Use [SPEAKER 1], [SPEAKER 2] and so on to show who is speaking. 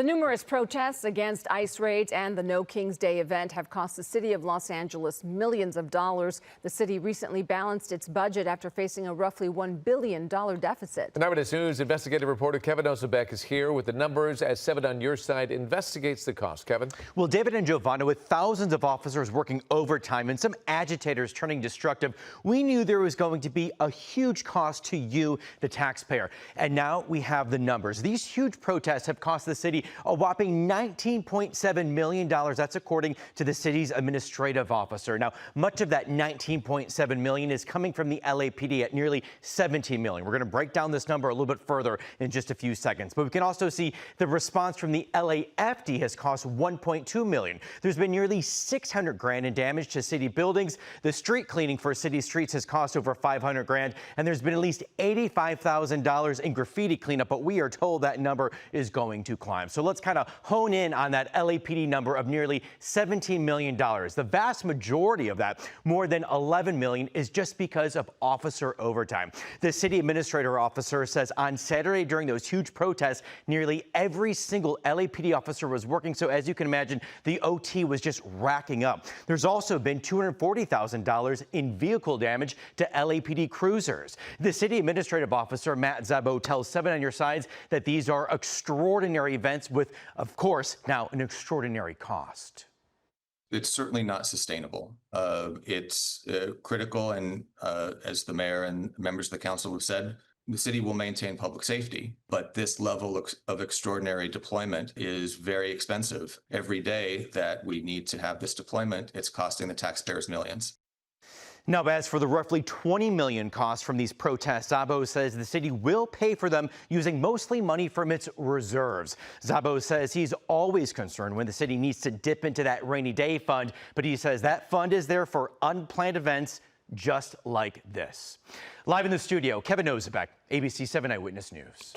[SPEAKER 1] The numerous protests against ICE raids and the No Kings Day event have cost the city of Los Angeles millions of dollars. The city recently balanced its budget after facing a roughly $1 billion deficit.
[SPEAKER 2] And Eyewitness News investigative reporter Kevin Ozebek is here with the numbers as 7 on your side investigates the cost. Kevin?
[SPEAKER 3] Well, David and Giovanna, with thousands of officers working overtime and some agitators turning destructive, we knew there was going to be a huge cost to you, the taxpayer. And now we have the numbers. These huge protests have cost the city a whopping $19.7 million. That's according to the city's administrative officer. Now, much of that $19.7 million is coming from the LAPD at nearly $17 million. We're going to break down this number a little bit further in just a few seconds. But we can also see the response from the LAFD has cost $1.2 million. There's been nearly $600,000 in damage to city buildings. The street cleaning for city streets has cost over $500,000, and there's been at least $85,000 in graffiti cleanup. But we are told that number is going to climb. So let's kind of hone in on that LAPD number of nearly $17 million. The vast majority of that, more than $11 million, is just because of officer overtime. The city administrator officer says on Saturday during those huge protests, nearly every single LAPD officer was working. So as you can imagine, the OT was just racking up. There's also been $240,000 in vehicle damage to LAPD cruisers. The city administrative officer, Matt Zabo, tells 7 on your sides that these are extraordinary events with, of course, now an extraordinary cost.
[SPEAKER 4] It's certainly not sustainable. It's critical, and as the mayor and members of the council have said, the city will maintain public safety, but this level of extraordinary deployment is very expensive. Every day that we need to have this deployment, it's costing the taxpayers millions.
[SPEAKER 3] Now, as for the roughly $20 million costs from these protests, Zabo says the city will pay for them using mostly money from its reserves. Zabo says he's always concerned when the city needs to dip into that rainy day fund, but he says that fund is there for unplanned events just like this. Live in the studio, Kevin Ozebek, ABC 7 Eyewitness News.